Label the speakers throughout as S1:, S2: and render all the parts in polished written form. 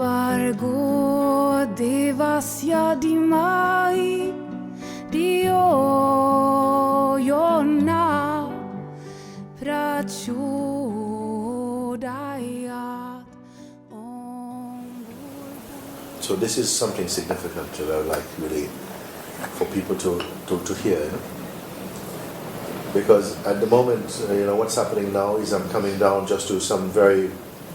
S1: Bargo devasya dimai dio yona prachodayat.
S2: So this is something significant that I would like really for people to hear, you know? Because at the moment, what's happening now is I'm coming down just to some very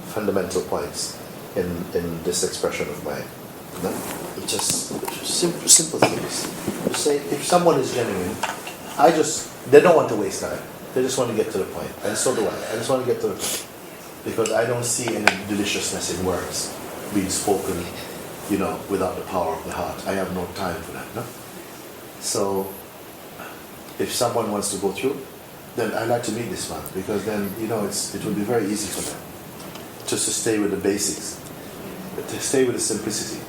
S2: fundamental points in this expression of mine. You know? It's just simple things. You say, if someone is genuine, they don't want to waste time. They just want to get to the point. And so do I. I just want to get to the point. Because I don't see any deliciousness in words being spoken, without the power of the heart. I have no time for that, no? So, if someone wants to go through, then I'd like to meet this man, because then, it will be very easy for them just to stay with the basics, to stay with the simplicity.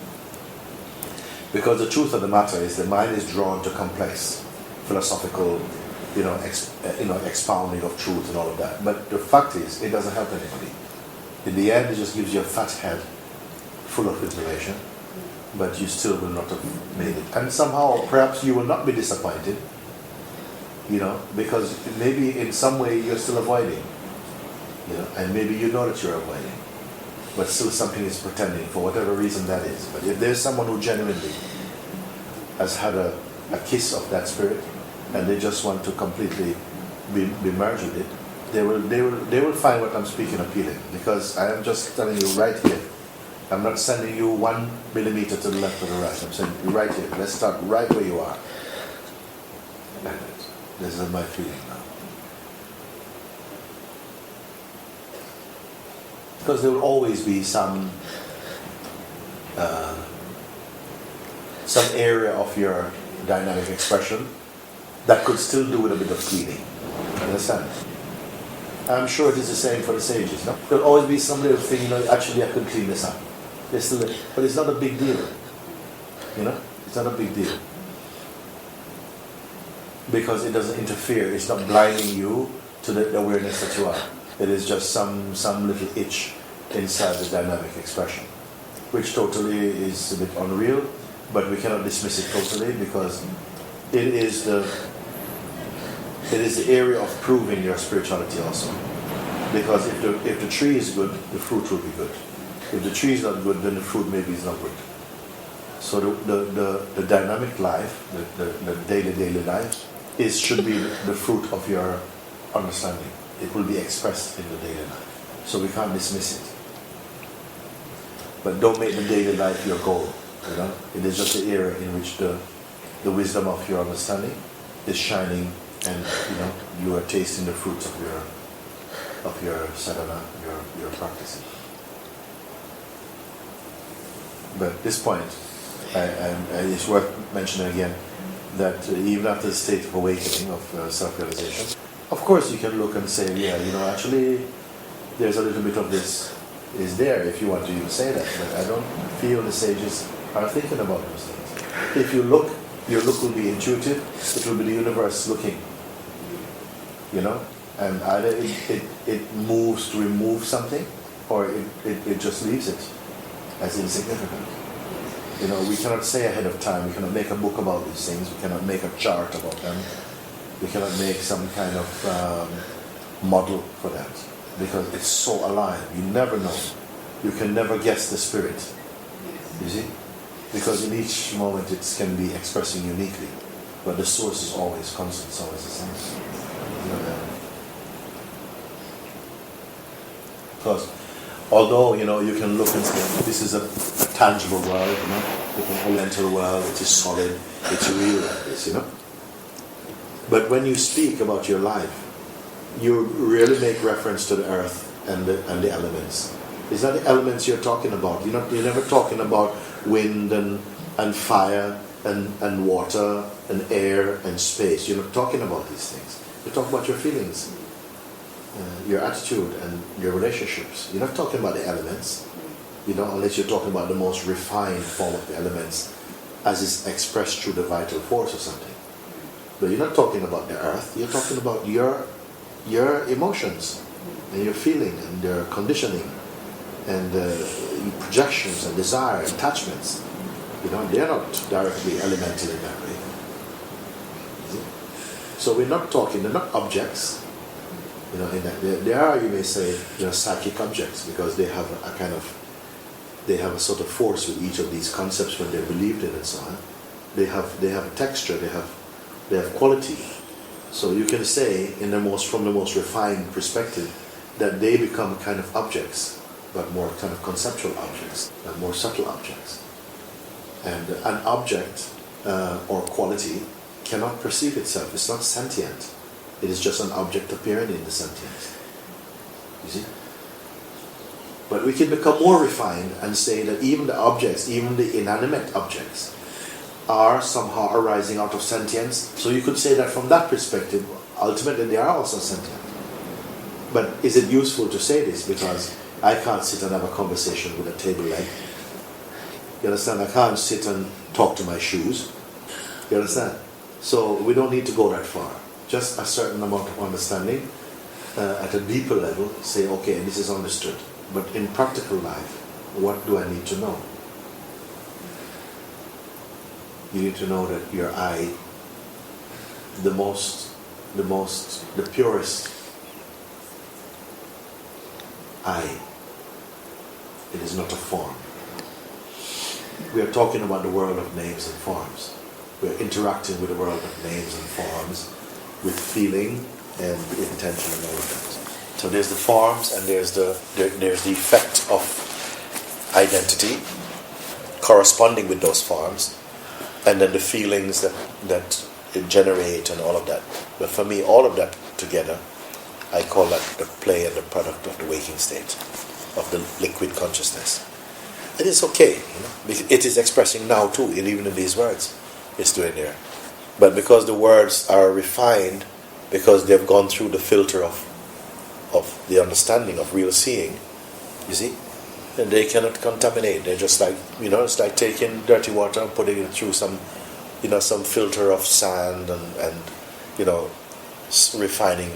S2: Because the truth of the matter is the mind is drawn to complex, philosophical, expounding of truth and all of that. But the fact is, it doesn't help anybody. In the end, it just gives you a fat head full of information, but you still will not have made it. And somehow, perhaps you will not be disappointed, because maybe in some way you're still avoiding, and maybe you know that you're avoiding, but still something is pretending for whatever reason that is. But if there's someone who genuinely has had a kiss of that spirit, and they just want to completely be merged with it, they will find what I'm speaking appealing, because I am just telling you right here. I'm not sending you 1 millimeter to the left or the right. I'm saying right here. Let's start right where you are. And this is my feeling now. Because there will always be some area of your dynamic expression that could still do with a bit of cleaning. Understand? I'm sure it is the same for the sages. No? There'll always be some little thing, actually I could clean this up. But it's not a big deal. It's not a big deal. Because it doesn't interfere. It's not blinding you to the awareness that you are. It is just some little itch inside the dynamic expression, which totally is a bit unreal, but we cannot dismiss it totally, because it is the area of proving your spirituality also. Because if the tree is good, the fruit will be good. If the tree is not good, then the fruit maybe is not good. So the dynamic life, the daily life, should be the fruit of your understanding. It will be expressed in the daily life. So we can't dismiss it. But don't make the daily life your goal. It is just the area in which the wisdom of your understanding is shining, and you are tasting the fruits of your sadhana, your practicing. But at this point, it's worth mentioning again that even after the state of awakening, of self-realization, of course you can look and say, actually there's a little bit of this is there, if you want to even say that. But I don't feel the sages are thinking about those things. If you look, your look will be intuitive. It will be the universe looking. And either it moves to remove something, or it just leaves it as insignificant. We cannot say ahead of time. We cannot make a book about these things. We cannot make a chart about them. We cannot make some kind of model for that, because it's so alive. You never know. You can never guess the spirit. You see? Because in each moment it can be expressing uniquely, but the source is always constant. It's always the same. Because although you can look and say this is a tangible world, it's an elemental world, it is solid, it's real like this, But when you speak about your life, you really make reference to the earth and the elements. It's not the elements you're talking about. You're never talking about wind and fire and water and air and space. You're not talking about these things. You talk about your feelings, your attitude and your relationships. You're not talking about the elements, unless you're talking about the most refined form of the elements as is expressed through the vital force or something. But you're not talking about the earth. You're talking about your emotions and your feeling and your conditioning. and projections and desire, attachments. They're not directly elemental in that way. So we're not talking, they're not objects. In that they are, you may say, psychic objects, because they have they have a sort of force with each of these concepts when they're believed in and so on. They have a texture, they have quality. So you can say, from the most refined perspective, that they become kind of objects, but more kind of conceptual objects, more subtle objects. And an object or quality cannot perceive itself. It's not sentient. It is just an object appearing in the sentience. You see? But we can become more refined and say that even the objects, even the inanimate objects, are somehow arising out of sentience. So you could say that from that perspective, ultimately they are also sentient. But is it useful to say this? Because I can't sit and have a conversation with a table leg. You understand? I can't sit and talk to my shoes. You understand? So we don't need to go that far. Just a certain amount of understanding at a deeper level, say, okay, this is understood. But in practical life, what do I need to know? You need to know that your I, the purest I, it is not a form. We are talking about the world of names and forms. We are interacting with the world of names and forms, with feeling and intention and all of that. So there's the forms and there's the effect of identity corresponding with those forms, and then the feelings that it generate and all of that. But for me, all of that together, I call that the play and the product of the waking state, of the liquid consciousness. It is okay, it is expressing now too, even in these words, it's doing there. But because the words are refined, because they've gone through the filter of the understanding of real seeing, you see, and they cannot contaminate. They're just like, it's like taking dirty water and putting it through some filter of sand and refining,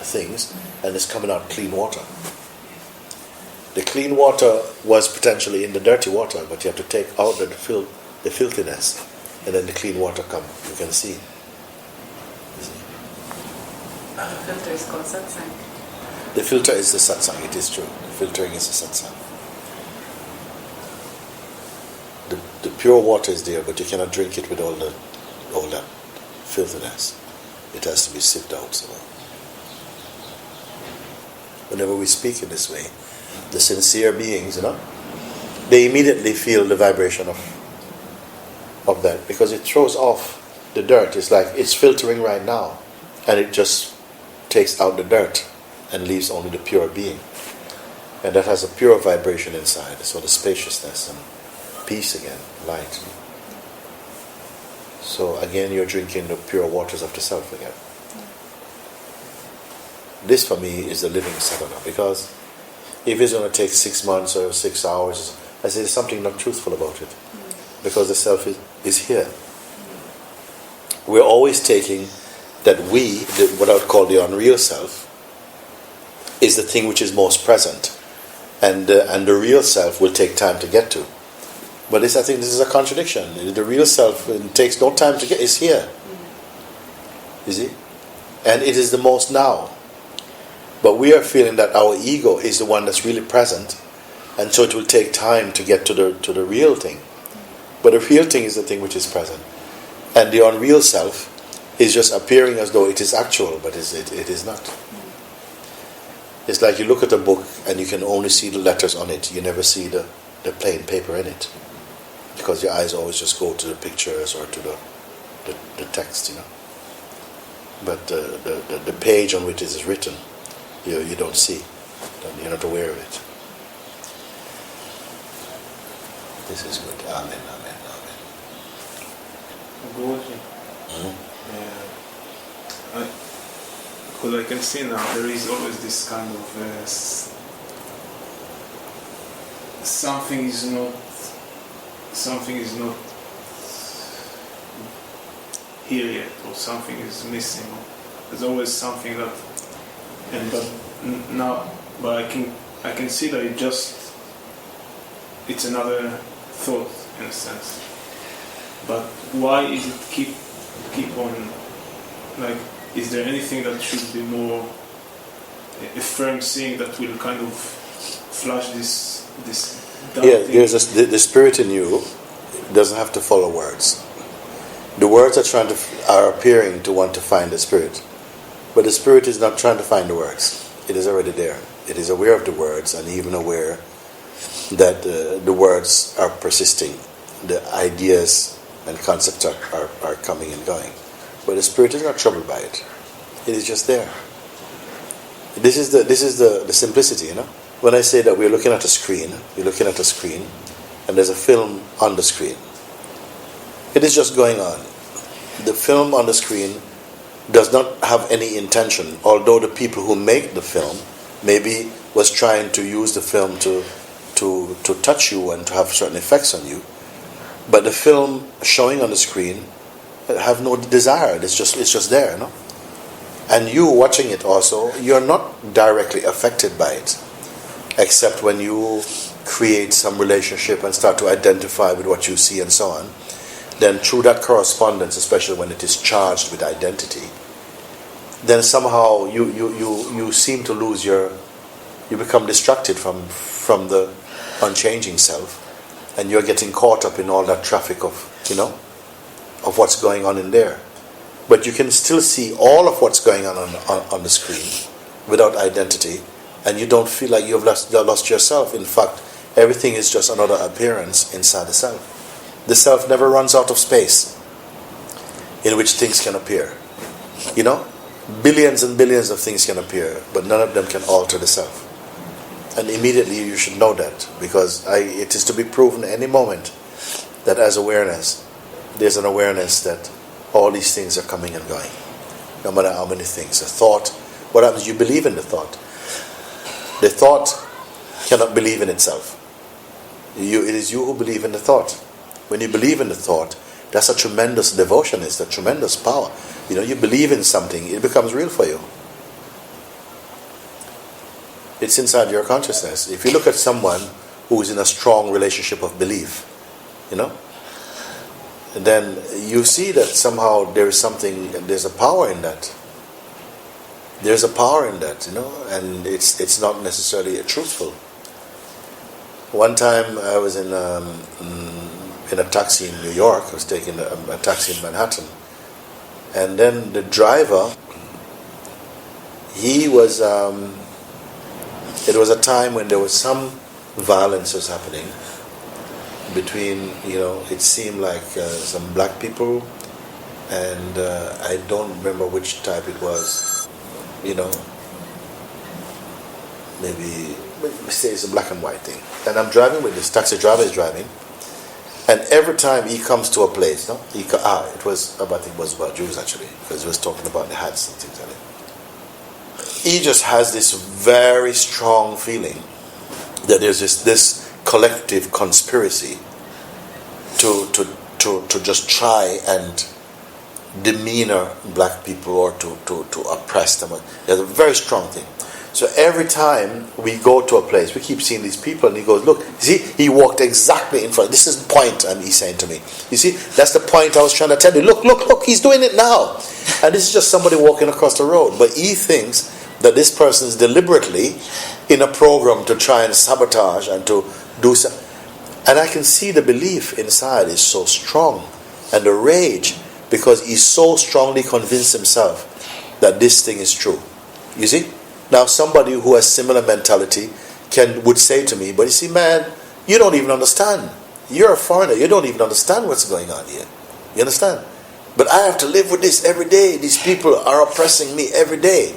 S2: things, and it's coming out clean water. The clean water was potentially in the dirty water, but you have to take out the filthiness, and then the clean water comes. You can see.
S3: The filter is called Satsang.
S2: The filter is the Satsang, it is true. The filtering is the Satsang. The pure water is there, but you cannot drink it with all that filthiness. It has to be sipped out somehow. Whenever we speak in this way, the sincere beings, they immediately feel the vibration of that, because it throws off the dirt. It's like it's filtering right now, and it just takes out the dirt and leaves only the pure being, and that has a pure vibration inside. So the spaciousness and peace again, light. So again, you're drinking the pure waters of the self again. This for me is the living sadhana, because if it's going to take 6 months or 6 hours, I say there's something not truthful about it, because the self is here. We're always taking that what I would call the unreal self, is the thing which is most present, and the real self will take time to get to. But I think this is a contradiction. The real self takes no time to get. It's here. You see, and it is the most now. But we are feeling that our ego is the one that's really present, and so it will take time to get to the real thing. But the real thing is the thing which is present, and the unreal self is just appearing as though it is actual, but it is not. It's like you look at a book and you can only see the letters on it. You never see the plain paper in it, because your eyes always just go to the pictures or to the text, But the page on which it is written, you don't see. You're not aware of it. This is good. Amen, amen, amen.
S4: Google. Because I can see now there is always this kind of something is not here yet, or something is missing. There's always something that, but now but I can see that it's another thought in a sense. But why is it keep on, like, is there anything that should be more a firm seeing that will kind of flush this dark thing?
S2: There's the spirit in you doesn't have to follow words. The words are appearing to want to find the spirit, but the spirit is not trying to find the words. It is already there. It is aware of the words and even aware that the words are persisting. The ideas and concepts are coming and going. But the spirit is not troubled by it. It is just there. This is the simplicity, you know. When I say that we're looking at a screen, and there's a film on the screen. It is just going on. The film on the screen does not have any intention, although the people who make the film maybe was trying to use the film to touch you and to have certain effects on you. But the film showing on the screen have no desire. It's just there, you know. And you watching it also, you're not directly affected by it, except when you create some relationship and start to identify with what you see and so on. Then through that correspondence, especially when it is charged with identity, then somehow you seem to lose you become distracted from the unchanging self, and you're getting caught up in all that traffic of what's going on in there. But you can still see all of what's going on the screen without identity, and you don't feel like you've lost yourself. In fact, everything is just another appearance inside the self. The self never runs out of space in which things can appear. You know, billions and billions of things can appear, but none of them can alter the self. And immediately you should know that, because it is to be proven any moment that as awareness, there's an awareness that all these things are coming and going, no matter how many things. A thought, what happens? You believe in the thought. The thought cannot believe in itself. It is you who believe in the thought. When you believe in the thought, that's a tremendous devotion, it's a tremendous power. You know, you believe in something, it becomes real for you. It's inside your consciousness. If you look at someone who is in a strong relationship of belief, you know, then you see that somehow there's a power in that. There's a power in that, you know, and it's not necessarily truthful. One time I was in a taxi in New York. I was taking a taxi in Manhattan, and then the driver, he was. It was a time when there was some violence was happening between, it seemed like some black people, and I don't remember which type it was. Maybe say it's a black and white thing. And I'm driving with this taxi driver is driving, and every time he comes to a place, I think it was about Jews actually, because he was talking about the hats and things like that. He just has this very strong feeling that there's this collective conspiracy to just try and demeanor black people or to oppress them. There's a very strong thing. So every time we go to a place, we keep seeing these people, and he goes, look, see, he walked exactly in front. This is the point he's saying to me. You see, that's the point I was trying to tell you. Look, he's doing it now. And this is just somebody walking across the road. But he thinks that this person is deliberately in a program to try and sabotage and to do so. And I can see the belief inside is so strong, and the rage, because he's so strongly convinced himself that this thing is true. You see? Now somebody who has similar mentality would say to me, but you see, man, you don't even understand. You're a foreigner. You don't even understand what's going on here. You understand? But I have to live with this every day. These people are oppressing me every day.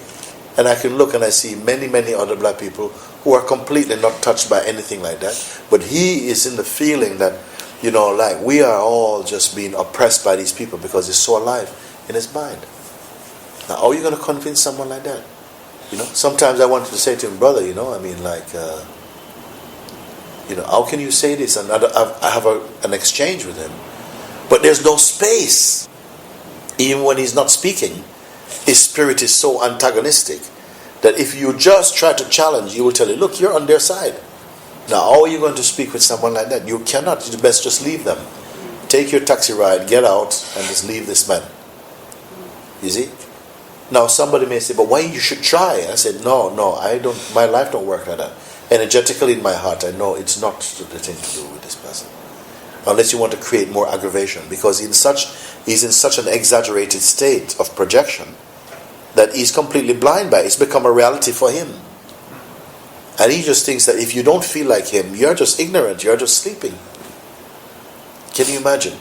S2: And I can look and I see many, many other black people who are completely not touched by anything like that. But he is in the feeling that, like we are all just being oppressed by these people because it's so alive in his mind. Now, how are you going to convince someone like that? Sometimes I wanted to say to him, brother, how can you say this? And I have an exchange with him. But there's no space. Even when he's not speaking, his spirit is so antagonistic that if you just try to challenge, he will tell you, look, you're on their side. Now, how are you going to speak with someone like that? You cannot. It's best just leave them. Take your taxi ride, get out, and just leave this man. You see? Now, somebody may say, but why you should try? I said, no, I don't. My life don't work like that. Energetically in my heart, I know it's not the thing to do with this person. Unless you want to create more aggravation, because he's in such an exaggerated state of projection that he's completely blind by it. It's become a reality for him. And he just thinks that if you don't feel like him, you're just ignorant, you're just sleeping. Can you imagine?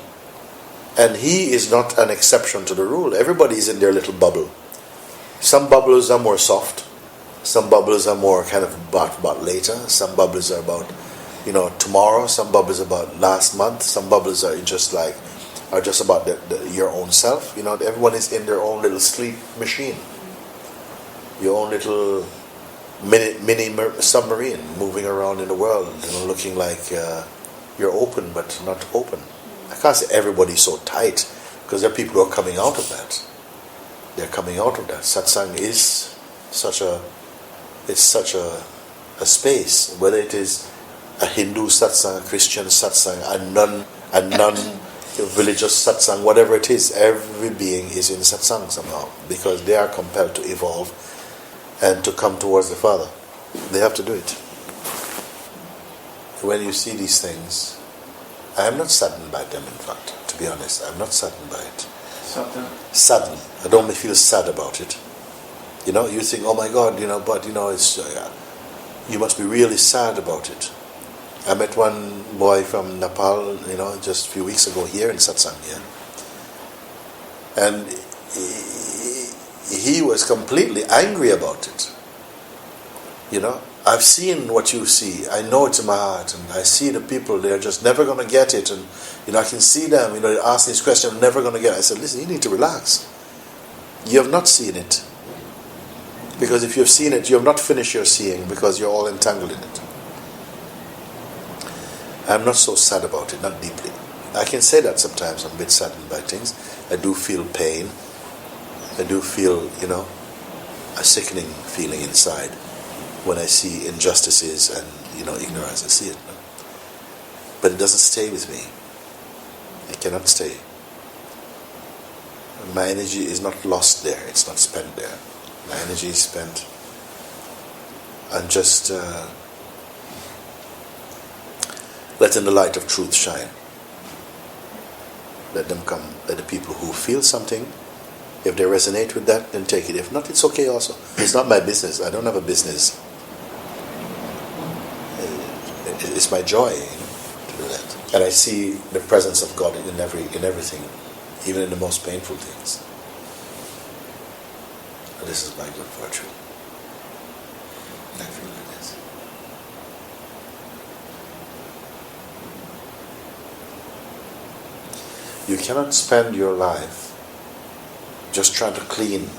S2: And he is not an exception to the rule. Everybody is in their little bubble. Some bubbles are more soft. Some bubbles are more kind of about later. Some bubbles are about, tomorrow. Some bubbles are about last month. Some bubbles are just about your own self. Everyone is in their own little sleep machine. Your own little mini submarine moving around in the world, looking like you're open but not open. I can't say everybody's so tight, because there are people who are coming out of that. They're coming out of that. Satsang is such a space, whether it is a Hindu satsang, a Christian satsang, a non religious satsang, whatever it is, every being is in satsang somehow, because they are compelled to evolve and to come towards the Father. They have to do it. When you see these things, I am not saddened by them, in fact, to be honest. I'm not saddened by it. Saddened. I don't feel sad about it. You think, oh my God, but it's you must be really sad about it. I met one boy from Nepal, just a few weeks ago here in Satsang here. And he was completely angry about it. I've seen what you see. I know it's in my heart, and I see the people, they're just never going to get it, and I can see them, they ask these questions, I'm never going to get it. I said, listen, you need to relax. You have not seen it. Because if you've seen it, you have not finished your seeing, because you're all entangled in it. I'm not so sad about it, not deeply. I can say that sometimes I'm a bit saddened by things. I do feel pain. I do feel, a sickening feeling inside when I see injustices and, ignorance. I see it. No? But it doesn't stay with me. It cannot stay. My energy is not lost there. It's not spent there. My energy is spent on just letting the light of truth shine. Let them come. Let the people who feel something, if they resonate with that, then take it. If not, it's okay also. It's not my business. I don't have a business. It's my joy to do that. And I see the presence of God in everything, even in the most painful things. And this is my good fortune. I feel like this. You cannot spend your life just trying to clean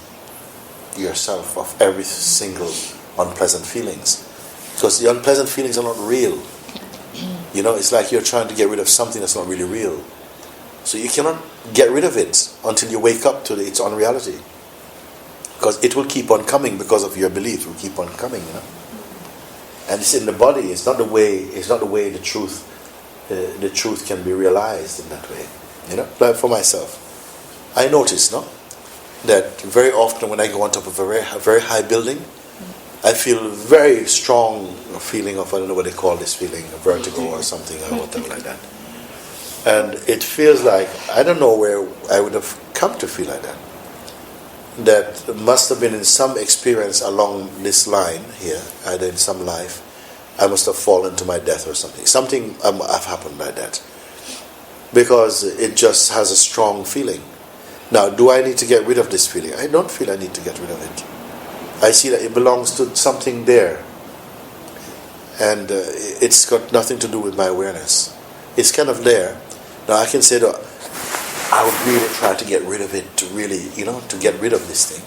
S2: yourself of every single unpleasant feelings. Because the unpleasant feelings are not real. It's like you're trying to get rid of something that's not really real. So you cannot get rid of it until you wake up to its unreality. Because it will keep on coming because of your belief. It will keep on coming, And it's in the body. It's not the way the truth can be realized in that way. Like for myself, I notice, that very often when I go on top of a very high building, I feel very strong feeling of, I don't know what they call this feeling, a vertigo or something or whatever like that. And it feels like, I don't know where I would have come to feel like that. That must have been in some experience along this line here, either in some life, I must have fallen to my death or something. Something have happened like that. Because it just has a strong feeling. Now, do I need to get rid of this feeling? I don't feel I need to get rid of it. I see that it belongs to something there. And it's got nothing to do with my awareness. It's kind of there. Now, I can say that I would really try to get rid of it, to really, to get rid of this thing.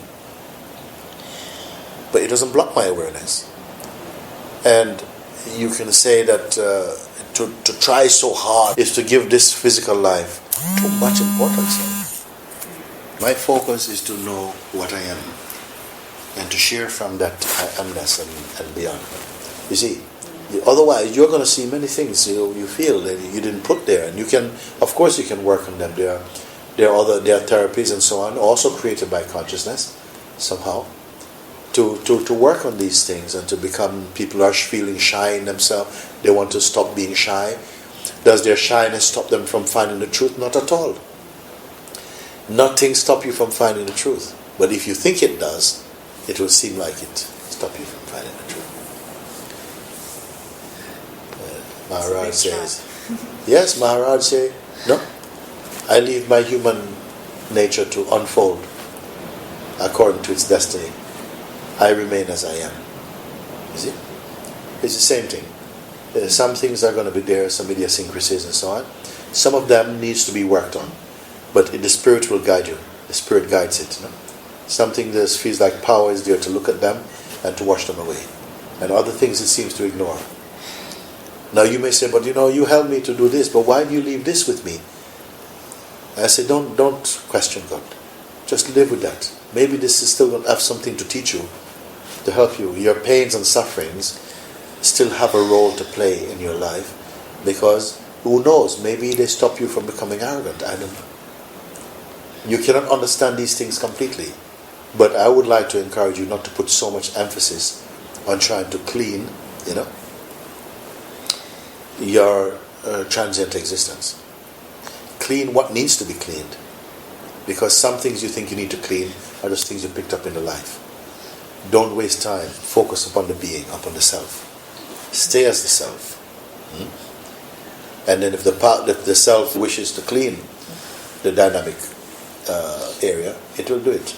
S2: But it doesn't block my awareness. And you can say that to try so hard is to give this physical life too much importance. My focus is to know what I am. and to share from that I amness and beyond. You see, otherwise you're going to see many things you feel that you didn't put there, and you can, of course, you can work on them. There are therapies and so on, also created by consciousness somehow, to work on these things and to become people are feeling shy in themselves. They want to stop being shy. Does their shyness stop them from finding the truth? Not at all. Nothing stops you from finding the truth. But if you think it does, it will seem like it stops you from finding the truth. Maharaj says, yes, Maharaj says, no, I leave my human nature to unfold according to its destiny. I remain as I am. You see? It's the same thing. Some things are going to be there, some idiosyncrasies and so on. Some of them needs to be worked on. But the Spirit will guide you. The Spirit guides it. No? Something that feels like power is there to look at them and to wash them away. And other things it seems to ignore. Now you may say, but you helped me to do this, but why do you leave this with me? I say, don't question God. Just live with that. Maybe this is still going to have something to teach you, to help you. Your pains and sufferings still have a role to play in your life, because who knows, maybe they stop you from becoming arrogant. I don't know. You cannot understand these things completely, but I would like to encourage you not to put so much emphasis on trying to clean, your transient existence. Clean what needs to be cleaned, because some things you think you need to clean are just things you picked up in the life. Don't waste time. Focus upon the being, upon the self. Stay as the self. And then if the self wishes to clean the dynamic area, it will do it.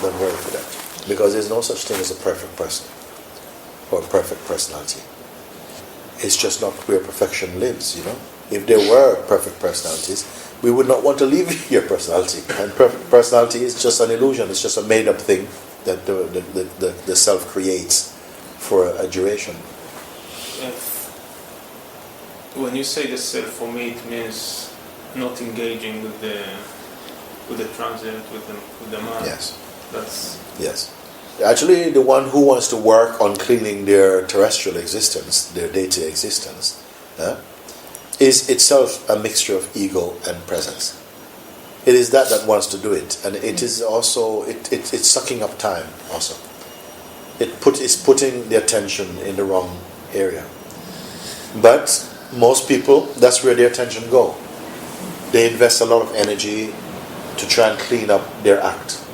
S2: Don't worry for that. Because there's no such thing as a perfect person or a perfect personality. It's just not where perfection lives, If there were perfect personalities, we would not want to leave your personality. And perfect personality is just an illusion. It's just a made-up thing that the self creates for a duration.
S4: When you say the self, for me it means not engaging with the transient, with the mind.
S2: Yes.
S4: Yes.
S2: Actually, the one who wants to work on cleaning their terrestrial existence, their day-to-day existence, is itself a mixture of ego and presence. It is that wants to do it, and it is also it's sucking up time. Also, it's putting the attention in the wrong area. But most people, that's where their attention go. They invest a lot of energy to try and clean up their act.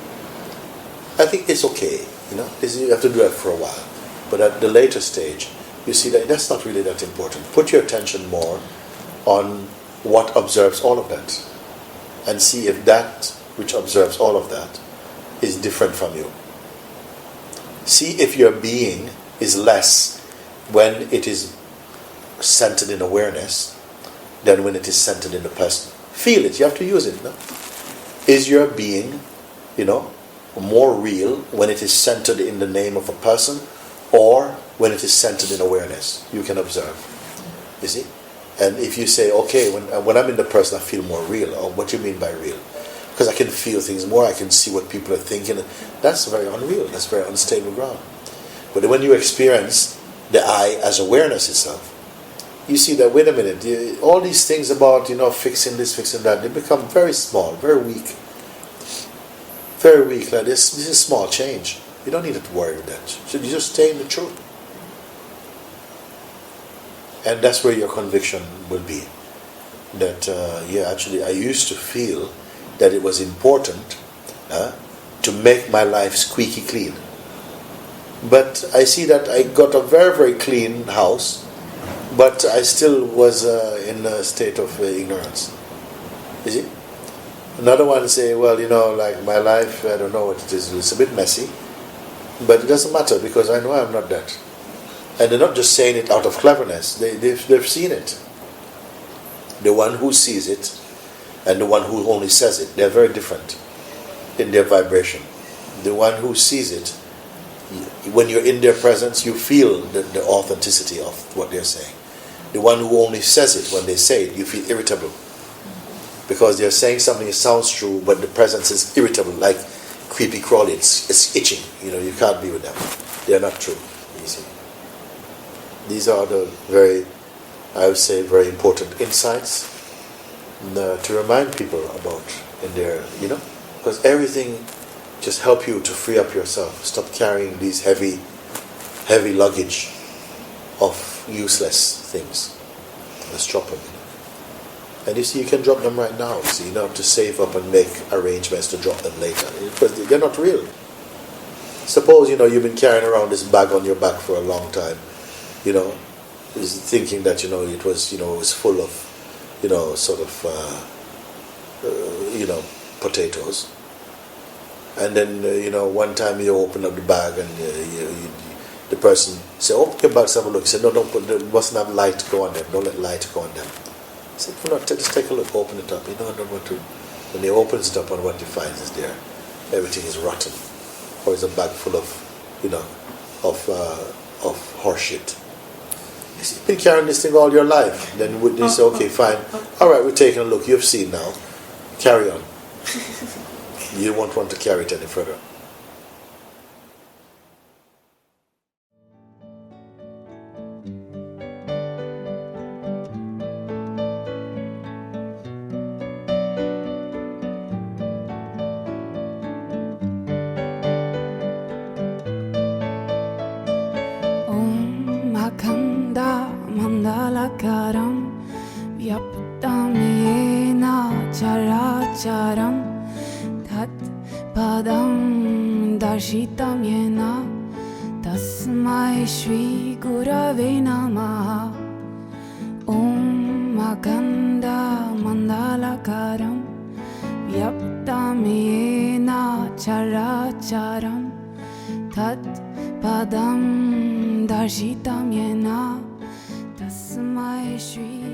S2: I think it's okay, you have to do it for a while. But at the later stage, you see that that's not really that important. Put your attention more on what observes all of that, and see if that which observes all of that is different from you. See if your being is less when it is centered in awareness than when it is centered in the person. Feel it, you have to use it. No? Is your being, more real when it is centered in the name of a person, or when it is centered in awareness? You can observe. You see? And if you say, okay, when I'm in the person I feel more real, or what do you mean by real? Because I can feel things more, I can see what people are thinking. That's very unreal, that's very unstable ground. But when you experience the I as awareness itself, you see that, wait a minute, all these things about, fixing this, fixing that, they become very small, very weak. Very weak, like this is small change. You don't need to worry with that. So you just stay in the truth. And that's where your conviction will be. That, actually I used to feel that it was important to make my life squeaky clean. But I see that I got a very, very clean house, but I still was in a state of ignorance. You see? Another one say, well, like my life, I don't know what it is, it's a bit messy, but it doesn't matter because I know I'm not that. And they're not just saying it out of cleverness, they've seen it. The one who sees it and the one who only says it, they're very different in their vibration. The one who sees it, when you're in their presence, you feel the authenticity of what they're saying. The one who only says it, when they say it, you feel irritable. Because they're saying something that sounds true, but the presence is irritable, like creepy crawly, it's itching. You can't be with them. They are not true. You see. These are the I would say, very important insights to remind people about in their, because everything just help you to free up yourself. Stop carrying these heavy luggage of useless things. Let's drop them. And you see, you can drop them right now. So you don't have to save up and make arrangements to drop them later, because they're not real. Suppose, you've been carrying around this bag on your back for a long time, is thinking that, it was, it was full of, sort of, potatoes. And then, one time you open up the bag and the person say, open your bags, have a look. He said, no, don't mustn't have light go on them. Don't let light go on them. I said, well, no, just take a look, open it up. I don't want to. When he opens it up, and what he finds is there, everything is rotten. Or it's a bag full of, of horse shit. You've been carrying this thing all your life. Then would they say, okay, fine. All right, we're taking a look. You've seen now. Carry on. You won't want to carry it any further.
S1: Mandalakaram Vyaptamyena Characharam Tat Padam Darshitam Yena Tasmai Shri Gurave Namaha Om Akanda Mandalakaram Vyaptamyena Characharam Tat Padam Darshitam Yena Tasmai Shri